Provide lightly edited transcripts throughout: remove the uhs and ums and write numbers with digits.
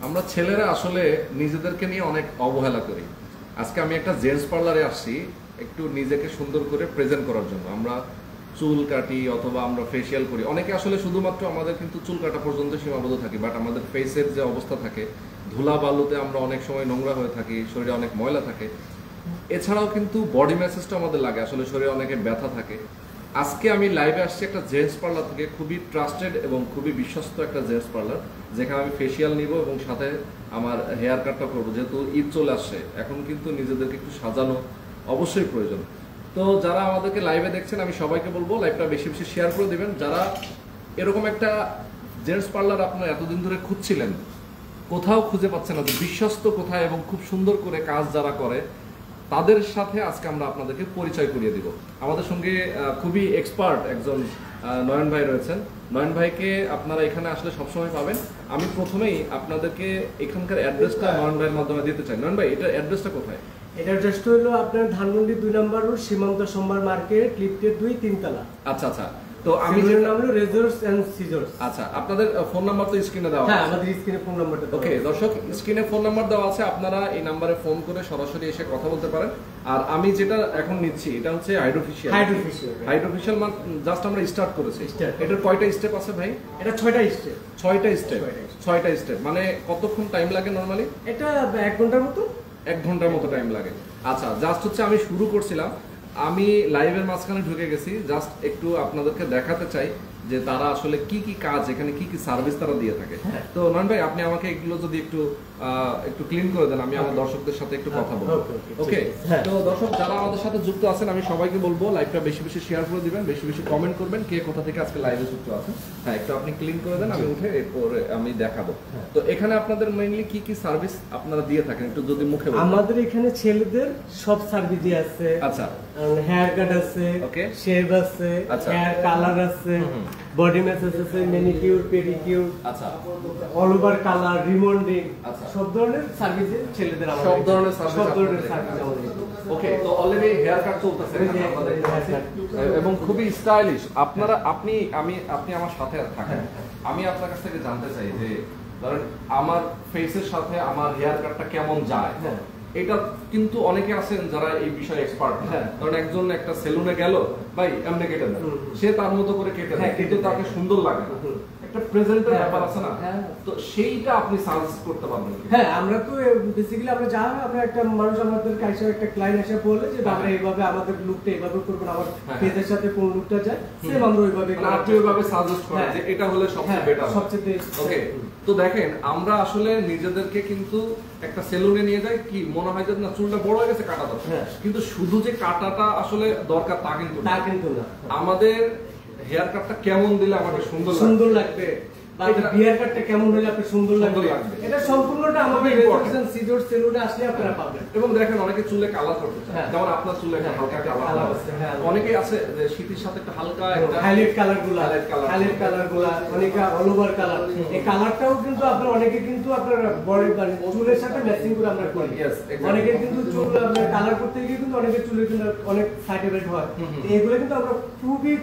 আমরা ছেলেরা আসলে নিজেদেরকে নিয়ে অনেক অবহেলা করি। আজকে আমি একটা জেন্টস পার্লারে আসছি একটু নিজেকে সুন্দর করে প্রেজেন্ট করার জন্য। আমরা চুল কাটি অথবা আমরা ফেসিয়াল করি, অনেকে আসলে শুধুমাত্র আমাদের কিন্তু চুল কাটা পর্যন্ত সীমাবদ্ধ থাকি, বাট আমাদের ফেসের যে অবস্থা থাকে, ধুলা বালুতে আমরা অনেক সময় নোংরা হয়ে থাকি, শরীরে অনেক ময়লা থাকে। এছাড়াও কিন্তু বডি ম্যাসেজটা আমাদের লাগে, আসলে শরীরে অনেকে ব্যথা থাকে। আজকে আমি লাইভে আসছি একটা জেন্টস পার্লার থেকে, খুবই ট্রাস্টেড এবং খুবই বিশ্বস্ত একটা জেন্টস পার্লার, যেখানে আমি ফেসিয়াল নিব এবং সাথে আমার হেয়ার কাটটা করবো। যেহেতু ঈদ চলে আসছে, এখন কিন্তু নিজেদেরকে একটু সাজানো অবশ্যই প্রয়োজন। তো যারা আমাদেরকে লাইভে দেখছেন, আমি সবাইকে বলবো লাইভটা বেশি বেশি শেয়ার করে দিবেন। যারা এরকম একটা জেন্টস পার্লার আপনারা এতদিন ধরে খুঁজছিলেন, কোথাও খুঁজে পাচ্ছেন না, বিশ্বস্ত কোথায় এবং খুব সুন্দর করে কাজ যারা করে, তাদের সাথে আজকে আমরা আপনাদেরকে পরিচয় করিয়ে দিব। আমাদের সঙ্গে খুবই এক্সপার্ট একজন নয়ন ভাই রয়েছেন। নয়ন ভাইকে আপনারা এখানে আসলে সবসময় পাবেন। আমি প্রথমেই আপনাদেরকে এখানকার অ্যাড্রেসটা নয়ন ভাইয়ের মাধ্যমে দিতে চাই। নয়ন ভাই, এটার অ্যাড্রেসটা কোথায়? এটার অ্যাড্রেসটা হলো আপনার ধানমন্ডি 2 নম্বর রোড, সীমান্ত সোমবার মার্কেট, লিফটের 2 3 তলা। আচ্ছা আচ্ছা। তো আমি নাম হলো রেজর্স এন্ড সিজর্স। আচ্ছা, আপনাদের ফোন নাম্বার তো স্ক্রিনে দেওয়া আছে? হ্যাঁ, আমাদের স্ক্রিনে ফোন নাম্বারটা দেওয়া আছে। ওকে দর্শক, স্ক্রিনে ফোন নাম্বার দেওয়া আছে, আপনারা এই নাম্বারে ফোন করে সরাসরি এসে কথা বলতে পারেন। আর আমি যেটা এখন নিচ্ছি এটা হচ্ছে হাইড্রোফেশিয়াল। হাইড্রোফেশিয়াল মানে জাস্ট আমরা স্টার্ট করেছি। এটার কয়টা স্টেপ আছে ভাই? এটা 6টা স্টেপ। 6টা স্টেপ মানে কতক্ষণ টাইম লাগে নরমালি? এটা 1 ঘন্টার মতো। 1 ঘন্টার মতো টাইম লাগে। আচ্ছা, জাস্ট হচ্ছে আমি শুরু করছিলাম, আমি লাইভের মাঝখানে ঢুকে গেছি, জাস্ট একটু আপনাদেরকে দেখাতে চাই যে তারা আসলে কি কি কাজ, এখানে কি কি সার্ভিস তারা দিয়ে থাকে। তো নয়ন ভাই, আপনি আমাকে এগুলো যদি একটু ক্লিন করে দেন, আমি আমার দর্শকদের সাথে একটু কথা বলবো। ওকে, তো দর্শক যারা আমাদের সাথে যুক্ত আছেন, আমি সবাইকে বলবো লাইভটা বেশি বেশি শেয়ার করে দিবেন, বেশি বেশি কমেন্ট করবেন কে কোথা থেকে আজকে লাইভে যুক্ত আছেন। হ্যাঁ, একটু আপনি ক্লিন করে দেন, আমি উঠে এরপরে আমি দেখাবো। তো এখানে আপনাদের মেইনলি কি কি সার্ভিস আপনারা দিয়ে থাকেন একটু যদি মুখে বলেন। আমাদের এখানে ছেলেদের সব সার্ভিস আছে। আচ্ছা, হেয়ার কাট আছে, শেভ আছে, হেয়ার কালার আছে, বডি ম্যাসাজ আছে, ম্যানিকিউর, পেডিকিউর, আচ্ছা, অল ওভার কালার, রিমন্ডিং, সব ধরনের সার্ভিস ছেলেদের আমাদের। সব ধরনের সার্ভিস আমাদের। ওকে, তো অলরেডি হেয়ার কাট চলতেছে আমাদের এবং খুবই স্টাইলিশ। আপনি আমার সাথে থাকেন, আমি আপনার কাছ থেকে জানতে চাই যে ধরেন আমার ফেসের সাথে আমার হেয়ার কাটটা কেমন যায়। এটা কিন্তু অনেকে আছেন যারা এই বিষয়ে এক্সপার্ট। কারণ একজন একটা সেলুনে গেল, ভাই এমনি কেটে দেয়, সে তার মতো করে কেটে দেয়, কিন্তু তাকে সুন্দর লাগে না, একটা প্রেজেন্টের ব্যাপার আছে না। তো সেইটা আপনি সাজেস্ট করতে পারবেন? হ্যাঁ, আমরা তো বেসিক্যালি আমরা যা আমরা একটা মানুষ আমাদের কাছে একটা ক্লায়েন্ট এসে বলে যে আমরা এইভাবে আমাদের লুকটা এইভাবে করব, আমার ফেসের সাথে কোন লুকটা যায় সেম আমরা ওইভাবে আপনি ওইভাবে সাজেস্ট করেন যে এটা হলে সবচেয়ে বেটার, সবচেয়ে। ওকে, তো দেখেন আমরা আসলে নিজেদেরকে কিন্তু একটা সেলুনে নিয়ে যাই, কি মনে হয় যে না চুলটা বড় হয়ে গেছে, কাটা দরকার, কিন্তু শুধু যে কাটাটা আসলে দরকার তা কিন্তু না। আমাদের হেয়ার কাটটা কেমন দিলে আমাকে সুন্দর লাগবে, হেয়ার কাটটা কেমন হলে আপনি সুন্দর লাগবে, এটা সম্পূর্ণটা আমাদের রেজর্স সিজর সেলুনে আসলে আপনারা পাবেন। এবং দেখেন অনেকে চুলে কালার করতে চায়, যেমন আপনার চুলে একটা হালকা কালার আছে, অনেকে আছে যে শীতের সাথে একটা হালকা একটা হাইলাইট কালারগুলা, অনেকে অল ওভার কালার। এই কালারটাও কিন্তু আপনারা অনেকে কিন্তু আপনার বডি চুলের সাথে ম্যাচিং করে আমরা করি। অনেকে কিন্তু চুল আপনার কালার করতে গিয়ে কিন্তু অনেকে চুলে কিন্তু অনেক সাইড এফেক্ট হয়। এগুলো কিন্তু আমরা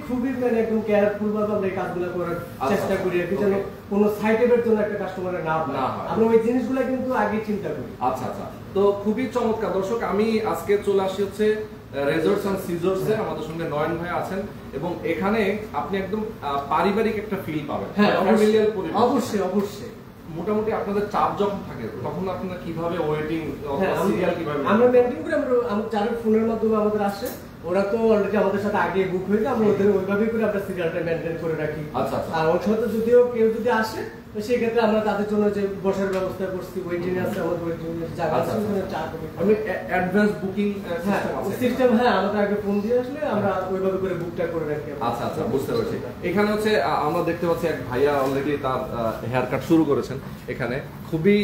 খুবই মানে একদম কেয়ারফুল ভাবে আমরা এই কাজগুলো করার চেষ্টা করি, আর কি যেন কোনো সাইড এফেক্টের জন্য একটা কাস্টমারের না হয়। আমরা ওই জিনিসগুলো কিন্তু আগে চিন্তা করি। আচ্ছা আচ্ছা, তো খুবই চমৎকার। দর্শক, আমি আজকে চলে আসি হচ্ছে রেজর্টস এন্ড সিজর্সে, আমাদের সঙ্গে নয়ন ভাই আছেন এবং এখানে আপনি একদম পারিবারিক একটা ফিল পাবেন। ফ্যামিলিয়ার পরিবেশ। অবশ্যই। মোটামুটি আপনাদের চাপ যখন থাকে তখন আপনারা কিভাবে ওয়েটিং অথবা সিরিয়াল কিভাবে আমরা মেইনটেইন করি? আমরা যারা ফোনের মাধ্যমে আমাদের আসে, ওরা তো অলরেডি আমাদের সাথে আগে বুক হয়ে যায়, আমরা ওদের ওইভাবে করে আমরা সিরিয়ালটা মেইনটেইন করে রাখি। আচ্ছা আচ্ছা। আর ওর সাথে যদিও কেউ যদি আসে, তো সেই ক্ষেত্রে আমরা তাদের জন্য যে বসার ব্যবস্থা করছি, ওয়েটিং আছে, আমাদের ওয়েটিং জায়গা আছে, ওখানে চা করি। আমি অ্যাডভান্স বুকিং সিস্টেম, হ্যাঁ, আমাদের আগে ফোন দিয়ে আসলে আমরা ওইভাবে করে বুকটা করে রাখি। আচ্ছা আচ্ছা, বুঝতে পারছি। এখানে হচ্ছে আমরা দেখতে পাচ্ছি এক ভাইয়া অলরেডি তার হেয়ার কাট শুরু করেছেন এখানে, খুবই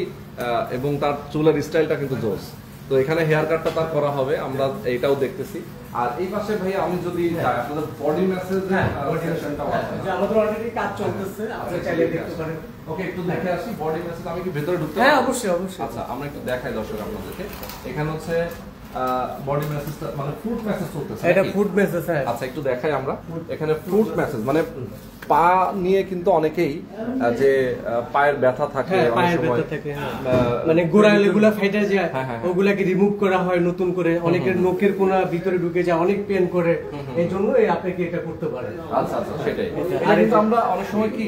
এবং তার চুলের স্টাইলটা কিন্তু জোস। তো এখানে হেয়ার কাটটা তার করা হবে, আমরা এইটাও দেখতেছি। আর এই পাশে ভাই আমি যদি যাই, আপনাদের বডি ম্যাসেজ আমাদের অলরেডি কাজ চলতেছে, আপনি চাইলে দেখতে পারেন। ওকে, একটু দেখে আসি বডি ম্যাসেজ। আমি কি ভেতরে ঢুকতে? হ্যাঁ, অবশ্যই। আচ্ছা, আমরা একটু দেখাই দর্শক আপনাদেরকে। এখানে হচ্ছে বডি ম্যাসেজটা মানে ফুড ম্যাসেজ চলতেছে। এটা ফুড ম্যাসেজ। হ্যাঁ, আচ্ছা, একটু দেখাই আমরা। এখানে ফুড ম্যাসেজ মানে পা নিয়ে কিন্তু অনেকেই যে পায়ের ব্যথা থাকে, পায়ের ব্যথা থাকে, মানে গোড়ালিগুলো ফাইটা যায়, ওগুলাকে রিমুভ করা হয় নতুন করে। অনেকের নখের কোনা ভিতরে ঢুকে যায়, অনেক পেন করে, এই জন্য আপনাকে এটা করতে পারেন। আচ্ছা আচ্ছা, সেটাই। আর কিন্তু আমরা অনেক সময় কি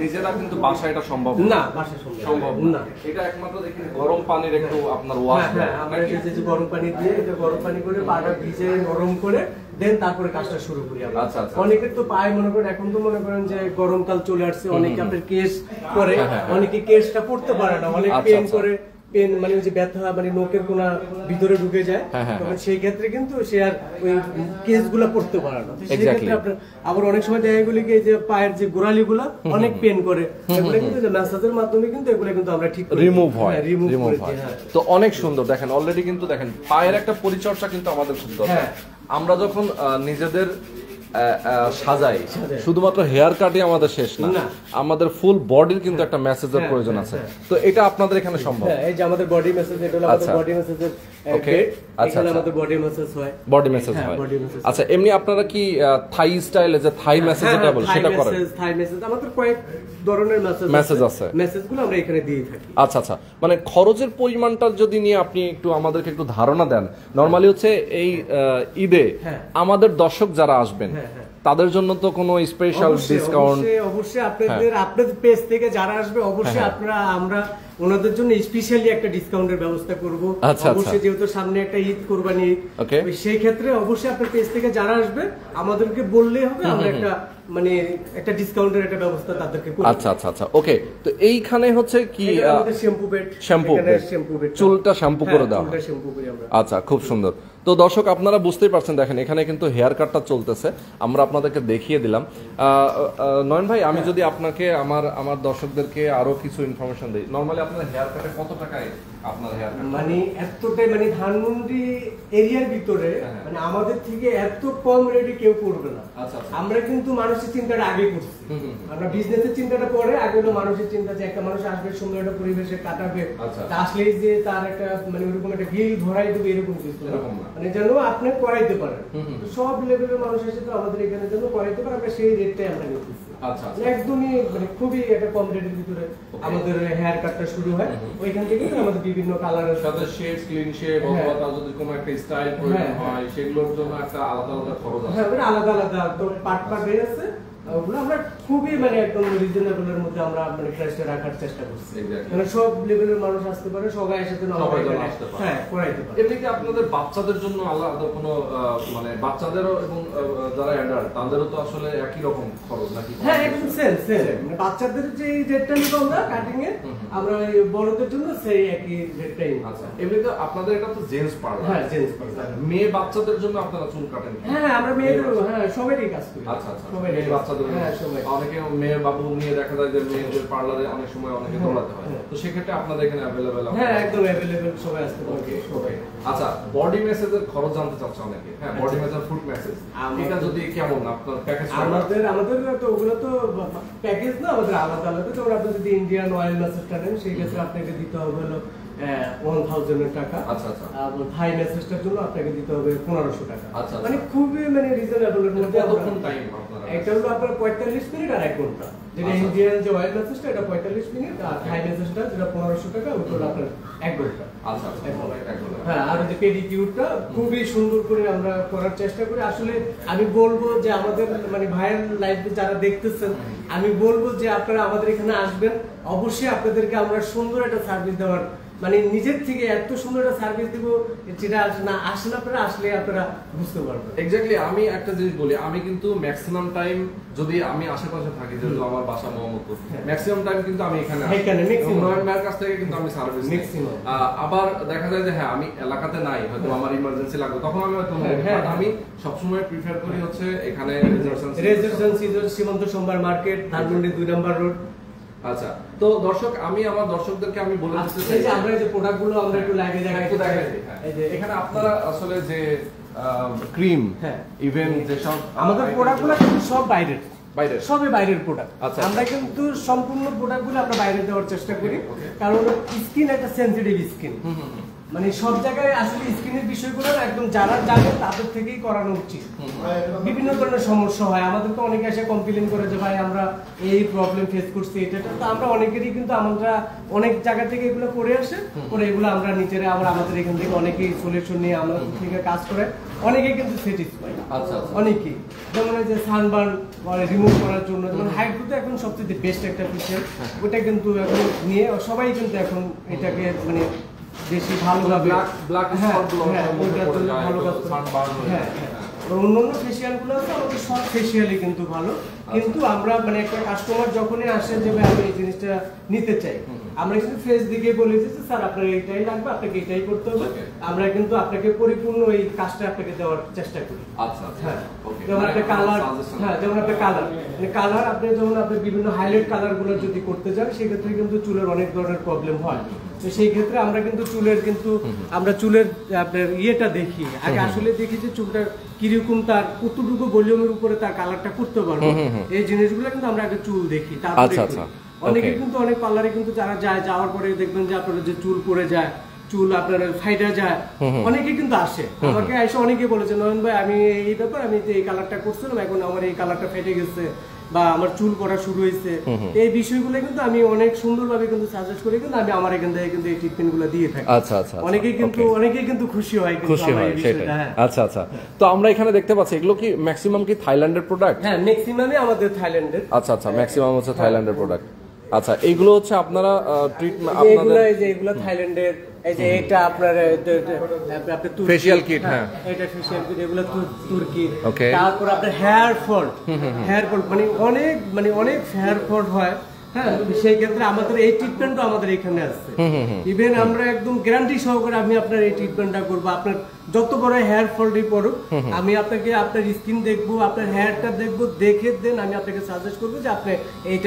নিজেরা কিন্তু বাসায় এটা সম্ভব না, বাসায় সম্ভব না। এটা একমাত্র দেখি গরম পানির একটু আপনার ওয়াশ, আমরা যে গরম পানি দিয়ে এটা গরম পানি করে পাটা ভিজে গরম করে দেন তারপরে কাজটা শুরু করি আমরা। আচ্ছা আচ্ছা। অনেকের তো পায়ে মনে করেন, এখন তো মনে করেন যে গরমকাল চলে আসছে, অনেকে আপনার কেস করে, অনেকে কেসটা পড়তে পারে না, অনেক পেন করে, পেন মানে যে ব্যথা মানে নখের কোনা ভিতরে ঢুকে যায়, তখন সেই ক্ষেত্রে কিন্তু সে আর ওই কেসগুলো পড়তে পারে না। সেই ক্ষেত্রে আপনার আবার অনেক সময় দেখা গেল কি যে পায়ের যে গোড়ালিগুলো অনেক পেন করে, এগুলো কিন্তু যে ম্যাসাজের মাধ্যমে কিন্তু এগুলো কিন্তু আমরা ঠিক রিমুভ হয়। তো অনেক সুন্দর দেখেন, অলরেডি কিন্তু দেখেন পায়ের একটা পরিচর্যা কিন্তু আমাদের খুব দরকার। আমরা যখন নিজেদের সাজাই, শুধুমাত্র হেয়ার কাটই আমাদের শেষ না, আমাদের ফুল বডির কিন্তু একটা মেসেজের প্রয়োজন আছে। তো এটা আপনাদের এখানে সম্ভব? এই যে আমাদের বডি মেসেজ, এটা হলো আমাদের বডি মেসেজের ওকে। আচ্ছা, আমাদের বডি মেসেজ হয়, বডি মেসেজ হয়। আচ্ছা, এমনি আপনারা কি থাই স্টাইলে যে থাই মেসেজ যেটা বলে সেটা করেন? থাই মেসেজ আমাদের কয়েক ধরনের মেসেজ আছে, মেসেজগুলো আমরা এখানে দিয়ে থাকি। আচ্ছা আচ্ছা, মানে খরচের পরিমাণটা যদি নিয়ে আপনি একটু আমাদেরকে একটু ধারণা দেন। নরমালি হচ্ছে এই ঈদে আমাদের দর্শক যারা আসবেন তাদের জন্য তো কোনো স্পেশাল ডিসকাউন্ট? অবশ্যই আপনাদের পেজ থেকে যারা আসবে অবশ্যই আমরা ওনাদের জন্য স্পেশালি একটা ডিসকাউন্টের ব্যবস্থা করব। অবশ্যই যেহেতু সামনে একটা ঈদ, কুরবানি ঈদ, সেই ক্ষেত্রে অবশ্যই আপনার পেজ থেকে যারা আসবে আমাদেরকে বললেই হবে, আমরা একটা মানে একটা ডিসকাউন্টের একটা ব্যবস্থা তাদেরকে করব। আচ্ছা আচ্ছা আচ্ছা, ওকে। তো এইখানে হচ্ছে কি শ্যাম্পু বেড, চুলটা শ্যাম্পু করে দাও। আচ্ছা, খুব সুন্দর। তো দর্শক আপনারা বুঝতেই পারছেন, দেখেন এখানে কিন্তু হেয়ার কাটটা চলতেছে, আমরা আপনাদেরকে দেখিয়ে দিলাম। নয়ন ভাই, আমি যদি আপনাকে আমার দর্শকদেরকে আরো কিছু ইনফরমেশন দিই, নরমালি আপনার হেয়ার কাটে কত টাকায় আপনার হেয়ার কাট? মানে এতটাই মানে ধানমন্ডি এরিয়ার ভিতরে মানে আমাদের থেকে এত কম রেটে কেউ করবে না। আমরা কিন্তু মানুষের চিন্তাটা আগে করছি, আমরা বিজনেসের চিন্তাটা পরে, আগে হলো মানুষের চিন্তা যে একটা মানুষ আসবে, সুন্দর একটা পরিবেশে কাটাবে, আসলেই যে তার একটা মানে ওরকম একটা বিল ধরাই দেবে এরকম কিছু না, মানে যেন আপনি করাইতে পারেন। সব লেভেলের মানুষ এসে তো আমাদের এখানে যেন করাইতে পারে, আমরা সেই রেটটাই আমরা নিতেছি। একদমই মানে খুবই একটা কম রেটের ভিতরে আমাদের হেয়ার কাটটা শুরু হয়। ওইখান থেকে আমাদের বিভিন্ন কালারের সাথে শেড, ক্লিন শেড, অথবা তার যদি কোনো একটা স্টাইল প্রয়োজন হয় সেগুলোর জন্য একটা আলাদা আলাদা খরচ আছে। হ্যাঁ, মানে আলাদা আলাদা তো পার্ট আছে, ওগুলো আমরা খুবই মানে একদম রিজনেবলের মধ্যে আমরা মানে প্রাইসটা রাখার চেষ্টা করছি, মানে সব লেভেলের মানুষ আসতে পারে, সবাই একসাথে করাইতে পারে। এমনি কি আপনাদের বাচ্চাদের জন্য আলাদা কোনো মানে বাচ্চাদেরও এবং যারা অ্যাডাল্ট তাদেরও তো আসলে একই রকম খরচ নাকি? হ্যাঁ, একদম সেম মানে বাচ্চাদের যে রেটটা নিব আমরা কাটিং এ, আমরা বড়দের জন্য সেই একই রেটটাই। আচ্ছা, এমনিতে আপনাদের এটা তো জেন্টস পার্লার? হ্যাঁ, জেন্টস পার্লার। মেয়ে বাচ্চাদের জন্য আপনারা চুল কাটেন? হ্যাঁ, আমরা মেয়েদের সবারই কাজ করি। আচ্ছা আচ্ছা, সবাই বাচ্চাদের। অনেকে মেয়ে বাবু নিয়ে দেখা যায় যে মেয়েদের পার্লারে অনেক সময় অনেকে দৌড়াতে হয়, তো সেক্ষেত্রে আপনাদের এখানে অ্যাভেলেবেল? হ্যাঁ, একদম অ্যাভেলেবেল, সবাই আসতে পারে। ওকে। আচ্ছা, বডি ম্যাসেজের খরচ জানতে চাচ্ছে অনেকে। হ্যাঁ, বডি ম্যাসেজ, ফুট ম্যাসেজ, এটা যদি কেমন আপনার প্যাকেজ? আমাদের তো ওগুলো তো প্যাকেজ না, আমাদের আলাদা আলাদা। তো আপনি যদি ইন্ডিয়ান অয়েল ম্যাসেজটা নেন সেই ক্ষেত্রে আপনাকে দিতে হবে হলো 1000 টাকা। আচ্ছা আচ্ছা। আর থাই ম্যাসেজটার জন্য আপনাকে দিতে হবে 1500 টাকা। আচ্ছা, মানে খুবই মানে রিজনেবলের মধ্যে। কতক্ষণ টাইম আপনারা? এটা হলো আপনার 45 মিনিট আর 1 ঘন্টা। যেটা ইন্ডিয়ান যে অয়েল ম্যাসেজটা এটা 45 মিনিট, আর থাই ম্যাসেজটা যেটা 1500 টাকা ওটা হলো আপনার 1 ঘন্টা। আচ্ছা আচ্ছা, 1 ঘন্টা। হ্যাঁ, আর যে পেডিকিউরটা খুবই সুন্দর করে আমরা করার চেষ্টা করি। আসলে আমি বলবো যে আমাদের মানে ভাইয়ের লাইফে যারা দেখতেছেন, আমি বলবো যে আপনারা আমাদের এখানে আসবেন, অবশ্যই আপনাদেরকে আমরা সুন্দর একটা সার্ভিস দেওয়ার মানে নিজের থেকে এত সুন্দর একটা সার্ভিস দিব, যেটা আসলে আপনারা আসলে আপনারা বুঝতে পারবেন। এক্স্যাক্টলি। আমি একটা জিনিস বলি, আমি কিন্তু ম্যাক্সিমাম টাইম যদি আমি আশেপাশে থাকি, যেহেতু আমার বাসা মোহাম্মদপুর, ম্যাক্সিমাম টাইম কিন্তু আমি এখানে নয়ন ভাইয়ের কাছ থেকে কিন্তু আমি সার্ভিস ম্যাক্সিমাম। আবার দেখা যায় যে হ্যাঁ আমি এলাকাতে নাই, হয়তো আমার ইমার্জেন্সি লাগবে, তখন আমি হয়তো আমি সবসময় প্রিফার করি হচ্ছে এখানে রেজিস্ট্রেশন সীমান্ত সোমবার মার্কেট, ধানমন্ডি 2 নম্বর রোড। আচ্ছা, তো দর্শক আমি আমার দর্শকদেরকে আমি বলে দিতে চাই যে আমরা যে প্রোডাক্টগুলো আমরা একটু লাগিয়ে দেখাই, একটু দেখাই। এই যে এখানে আপনারা আসলে যে ক্রিম, হ্যাঁ, ইভেন যে সব আমাদের প্রোডাক্টগুলো কিন্তু সব বাইরের, সবই বাইরের প্রোডাক্ট। আমরা কিন্তু সম্পূর্ণ প্রোডাক্টগুলো আমরা বাইরে দেওয়ার চেষ্টা করি, কারণ স্কিন একটা সেনসিটিভ স্কিন। মানে সব জায়গায় আসলে স্কিনের বিষয়গুলো একদম যারা জানে তাদের থেকেই করানো উচিত। বিভিন্ন ধরনের সমস্যা হয়, আমাদের তো অনেকে এসে কমপ্লেন করে যে ভাই আমরা এই প্রবলেম ফেস করছি, এটা তো আমরা অনেকেরই কিন্তু আমরা অনেক জায়গা থেকে এগুলো করে আসে, পরে এগুলো আমরা নিজেরা আবার আমাদের এখান থেকে অনেকেই সলিউশন নিয়ে আমাদের থেকে কাজ করে অনেকেই কিন্তু স্যাটিসফাই। আচ্ছা অনেকেই যেমন যে সানবার্ন রিমুভ করার জন্য যেমন হাইড্রো তো এখন সবচেয়ে বেস্ট একটা ফিচার, ওটা কিন্তু এখন নিয়ে সবাই কিন্তু এখন এটাকে মানে বেশি ভালোভাবে ব্ল্যাক স্পটগুলো ভালো কাজ করে। হ্যাঁ, অন্যান্য ফেসিয়ালগুলো আছে আমাদের সব ফেসিয়ালই কিন্তু ভালো, কিন্তু আমরা মানে একটা কাস্টমার যখনই আসে যে ভাই আমি এই জিনিসটা নিতে চাই, আমরা কিন্তু ফেস দিকে বলি যে স্যার আপনার এইটাই লাগবে, আপনাকে এটাই করতে হবে, আমরা কিন্তু আপনাকে পরিপূর্ণ এই কাজটা আপনাকে দেওয়ার চেষ্টা করি। আচ্ছা হ্যাঁ, যেমন একটা কালার, হ্যাঁ যেমন একটা কালার, মানে কালার আপনি যেমন আপনি বিভিন্ন হাইলাইট কালারগুলো যদি করতে যান সেক্ষেত্রে কিন্তু চুলের অনেক ধরনের প্রবলেম হয়, তো সেই ক্ষেত্রে আমরা কিন্তু আমরা চুলের আপনার ইয়েটা দেখি আগে, আসলে দেখি যে চুলটা কিরকম তার কতটুকু ভলিউমের উপরে তার কালারটা করতে পারবো, এই জিনিসগুলো কিন্তু আমরা আগে চুল দেখি, তারপরে অনেকে কিন্তু অনেক পার্লারে কিন্তু যারা যাওয়ার পরে দেখবেন যে আপনার যে চুল পড়ে যায়, চুল আপনার ফাইটা যায়, অনেকে কিন্তু আসে আমাকে এসে অনেকে বলেছে নয়ন ভাই আমি এই ব্যাপার আমি এই কালারটা করছিলাম, এখন আমার এই কালারটা ফেটে গেছে বা আমার চুল পড়া শুরু হয়েছে, এই বিষয়গুলো কিন্তু আমি অনেক সুন্দরভাবে কিন্তু সাজেস্ট করি, কিন্তু আমি আমার এখান থেকে কিন্তু এই ট্রিটমেন্টগুলো দিয়ে থাকি। আচ্ছা আচ্ছা, অনেকেই কিন্তু খুশি হয় সেটাই। আচ্ছা আচ্ছা, তো আমরা এখানে দেখতে পাচ্ছি এগুলো কি ম্যাক্সিমাম কি থাইল্যান্ডের প্রোডাক্ট? হ্যাঁ, ম্যাক্সিমামই আমাদের থাইল্যান্ডের। আচ্ছা আচ্ছা, ম্যাক্সিমাম হচ্ছে থাইল্যান্ডের প্রোডাক্ট। আচ্ছা, এইগুলো হচ্ছে আপনারা ট্রিটমেন্ট আপনাদের এই যে এগুলো থাইল্যান্ডের, এই যে এটা আপনার আপনার ফেশিয়াল কিট, হ্যাঁ এটা ফেশিয়াল কিট, এগুলো তুর্কি। ওকে, তারপর আপনার হেয়ার ফল মানে অনেক হেয়ার ফল হয়, হ্যাঁ সেই ক্ষেত্রে আমাদের এই ট্রিটমেন্টও আমাদের এখানে আছে। ইভেন আমরা একদম গ্যারান্টি সহকারে আমি আপনার এই ট্রিটমেন্টটা করবো, আপনার যত বড় হেয়ার ফলই পড়ুক আমি আপনাকে আপনার স্কিন দেখবো, আপনার হেয়ারটা দেখবো, দেখে দেন আমি আপনাকে সাজেস্ট করবো যে আপনি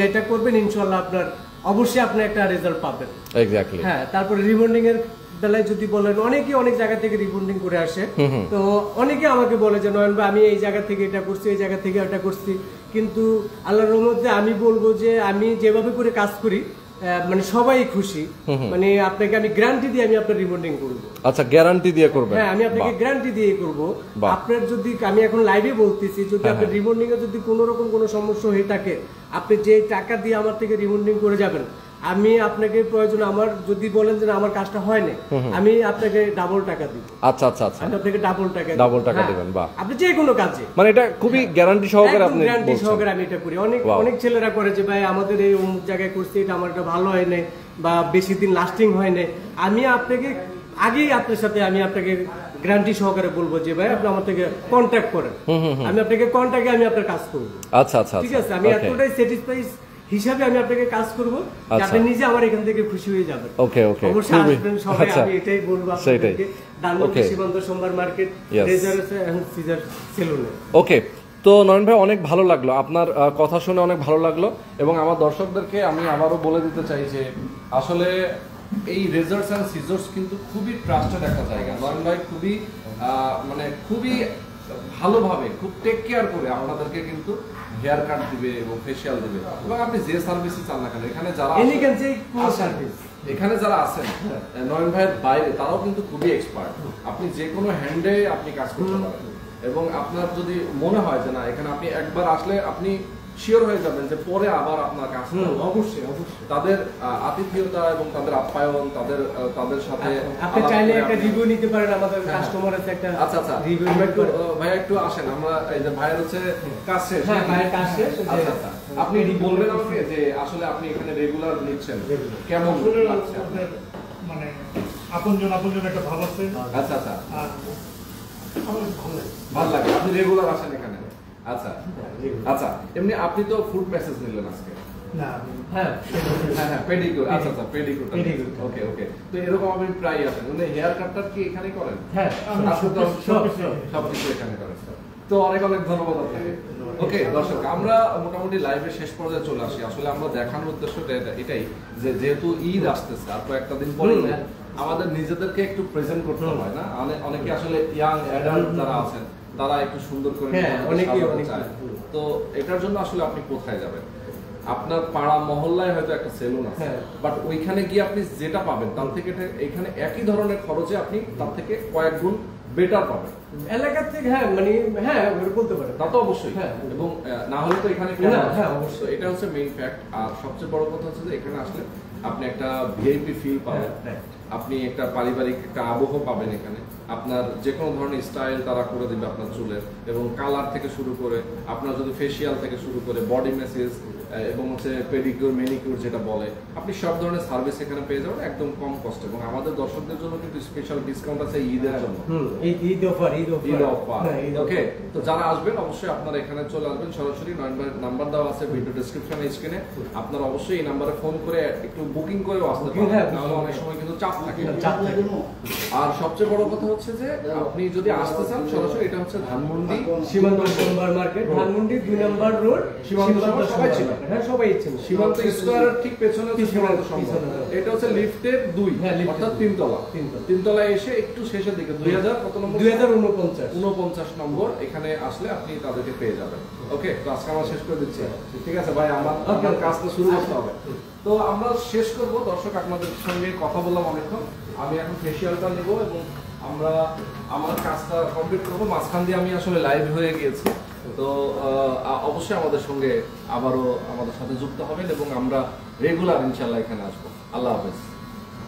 এটা করবেন, ইনশাআল্লাহ আপনার অবশ্যই আপনি একটা রেজাল্ট পাবেন। এক্স্যাক্টলি। হ্যাঁ, তারপরে রিবন্ডিং এর বেলায় যদি বলেন, অনেকে অনেক জায়গা থেকে রিবন্ডিং করে আসে, তো অনেকে আমাকে বলে যে নয়ন ভাই আমি এই জায়গা থেকে এটা করছি, এই জায়গা থেকে এটা করছি, কিন্তু আল্লাহর রহমতে আমি বলবো যে আমি যেভাবে করে কাজ করি মানে সবাই খুশি, মানে আপনাকে আমি গ্যারান্টি দিয়ে আমি আপনার রিবন্ডিং করবো। আচ্ছা, গ্যারান্টি দিয়ে করবেন? হ্যাঁ, আমি আপনাকে গ্যারান্টি দিয়ে করবো। আপনার যদি আমি এখন লাইভে বলতেছি, যদি আপনার রিবন্ডিং এ যদি কোনো রকম কোনো সমস্যা হয়ে থাকে, আপনি যে টাকা দিয়ে আমার থেকে রিবন্ডিং করে যাবেন, আমি আপনাকে প্রয়োজন আমার যদি বলেন যে আমার কাজটা হয় না, আমি আপনাকে ডাবল টাকা দিব। আচ্ছা আচ্ছা আচ্ছা, আমি আপনাকে ডাবল টাকা দিবেন। বাহ, আপনি যে কোনো কাজে, মানে এটা খুবই গ্যারান্টি সহকারে আপনি গ্যারান্টি সহকারে আমি এটা করি। অনেক ছেলেরা করে যে ভাই আমাদের এই অমুক জায়গায় করছি, এটা আমার এটা ভালো হয় না বা বেশি দিন লাস্টিং হয় না, আমি আপনাকে আগেই আপনার সাথে আমি আপনাকে গ্যারান্টি সহকারে বলবো যে ভাই আপনি আমার থেকে কন্ট্যাক্ট করেন, আমি আপনাকে কন্ট্যাক্টে আমি আপনার কাজ করবো। আচ্ছা আচ্ছা, ঠিক আছে, আমি এতটাই স্যাটিসফাই হিসাবে আমি আপনাকে কাজ করব, আপনি নিজে আমার এখান থেকে খুশি হয়ে যাবেন। ওকে ওকে, অবশ্যই আসবেন সবাই, আমি এটাই বলবো আপনাদেরকে। ধানমন্ডি সীমান্ত সোমবার মার্কেট, রেজার এন্ড সিজার সেলুনে। ওকে, তো নয়ন ভাই অনেক ভালো লাগলো, আপনার কথা শুনে অনেক ভালো লাগলো, এবং আমার দর্শকদেরকে আমি আবারও বলে দিতে চাই যে আসলে এই রেজার্স এন্ড সিজার্স কিন্তু খুবই ট্রাস্টেড একটা জায়গা। নয়ন ভাই খুবই মানে খুবই ভালোভাবে খুব টেক কেয়ার করে আপনাদেরকে কিন্তু হেয়ার কাট দিবে এবং ফেশিয়াল দিবে, এবং আপনি যে সার্ভিসই চান না কেন, এখানে যারা আছেন নয়ন ভাইয়ের বাইরে তারাও কিন্তু খুবই এক্সপার্ট। আপনি যে কোনো হ্যান্ডে আপনি কাজ করতে পারেন, এবং আপনার যদি মনে হয় যে না এখানে আপনি একবার আসলে আপনি শিওর হয়ে যাবেন যে পরে আবার আপনার কাজ অবশ্যই তাদের আতিথেয়তা এবং তাদের আপ্যায়ন, তাদের সাথে আপনি চাইলে একটা রিভিউ নিতে পারেন আমাদের কাস্টমার আছে একটা। আচ্ছা আচ্ছা, রিভিউ একটু ভাই একটু আসেন, আমরা এই যে ভাইয়ের হচ্ছে কাজ শেষ। হ্যাঁ, ভাইয়ের কাজ শেষ। আচ্ছা আচ্ছা, আপনি বলবেন আমাকে যে আসলে আপনি এখানে রেগুলার নিচ্ছেন, কেমন লাগছে? মানে আপনজন একটা ভাব আছে। আচ্ছা আচ্ছা, ভালো লাগে, আপনি রেগুলার আসেন এখানে। আচ্ছা আচ্ছা, এমনি আপনি তো ফুড মেসেজ নিলেন আজকে? না, হ্যাঁ হ্যাঁ পেডিকিউর। আচ্ছা আচ্ছা, পেডিকিউর। ওকে ওকে, তো এরকম আপনি প্রায় আসেন, মানে হেয়ার কাটটা কি এখানে করেন? হ্যাঁ, সবকিছু এখানে করেন। তো অনেক অনেক ধন্যবাদ আপনাকে। ওকে দর্শক, আমরা মোটামুটি লাইভের শেষ পর্যায়ে চলে আসি। আসলে আমরা দেখানোর উদ্দেশ্যটা এটাই যে যেহেতু ঈদ আসতেছে আর কয়েকটা দিন পরে আমাদের নিজেদেরকে একটু প্রেজেন্ট করতে হয় না, অনেকে আসলে ইয়াং অ্যাডাল্ট যারা আছেন তারা একটু সুন্দর করে চায়, তো এটার জন্য আসলে আপনি কোথায় যাবেন? আপনার পাড়া মহল্লায় হয়তো একটা সেলুন আছে, হ্যাঁ। বাট ওইখানে গিয়ে আপনি যেটা পাবেন তার থেকে এখানে একই ধরনের খরচে আপনি তার থেকে কয়েক গুণ বেটার পাবেন। এলাকার থেকে হ্যাঁ মানে হ্যাঁ ওটা বলতে পারেন। তা তো অবশ্যই, হ্যাঁ। এবং না হলে তো এখানে না, হ্যাঁ, অবশ্যই। এটা হচ্ছে মেইন ফ্যাক্ট। আর সবচেয়ে বড় কথা হচ্ছে যে এখানে আসলে আপনি একটা ভিআইপি ফিল পাবেন, হ্যাঁ, আপনি একটা পারিবারিক একটা আবহ পাবেন এখানে। আপনার যে কোনো ধরনের স্টাইল তারা করে দিবে আপনার চুলের, এবং কালার থেকে শুরু করে আপনার যদি ফেসিয়াল থেকে শুরু করে বডি ম্যাসেজ এবং হচ্ছে পেডিকিউর ম্যানিকিউর যেটা বলে, আপনি সব ধরনের সার্ভিস এখানে পেয়ে যাবেন একদম কম কস্টে। এবং আমাদের দর্শকদের জন্য কিন্তু স্পেশাল ডিসকাউন্ট আছে ঈদের জন্য, ঈদ অফার ঈদ অফার। হ্যাঁ, ঈদ ওকে, offer। তো যারা আসবেন অবশ্যই আপনারা এখানে চলে আসবেন সরাসরি। নাম্বার দেওয়া আছে ভিডিও ডেসক্রিপশনে, স্ক্রিনে। আপনারা অবশ্যই এই নাম্বারে ফোন করে একটু বুকিং করেও আসতে Booking, পারেন, হ্যাঁ, নাহলে অনেক সময় কিন্তু চাপ থাকে। চাপ থাকে। আর সবচেয়ে বড় কথা হচ্ছে যে আপনি যদি আসতে চান সরাসরি, এটা হচ্ছে ধানমন্ডি সীমান্ত সুপার মার্কেট, ধানমন্ডি 2 নম্বর রোড, সীমান্ত সবাই সুপার ছিল। মার্কেট। হ্যাঁ সবাই ইচ্ছেন সীমান্ত স্কয়ারের ঠিক পেছনে হচ্ছে সীমান্ত সংঘ। পিছনে, হ্যাঁ। এটা হচ্ছে লিফটের 2, হ্যাঁ, লিফটের অর্থাৎ 2 তিনতলা। তিনতলায় এসে একটু শেষের দিকে 2000 কত নম্বর? 2049 49 নম্বর। এখানে আসলে আপনি তাদেরকে পেয়ে যাবেন। ওকে, তো আজকে আমরা শেষ করে দিচ্ছি। ঠিক আছে ভাই, আমার কাজ তো শুরু করতে হবে। তো আমরা শেষ করব। দর্শক, আপনাদের সঙ্গে কথা বললাম অনেকক্ষণ। আমি এখন ফেসিয়ালটা নেব এবং আমরা আমার কাজটা কমপ্লিট করবো। মাঝখান দিয়ে আমি আসলে লাইভ হয়ে গিয়েছি। তো অবশ্যই আমাদের সঙ্গে আবারও আমাদের সাথে যুক্ত হবেন এবং আমরা রেগুলার ইনশাল্লাহ এখানে আসবো। আল্লাহ হাফেজ।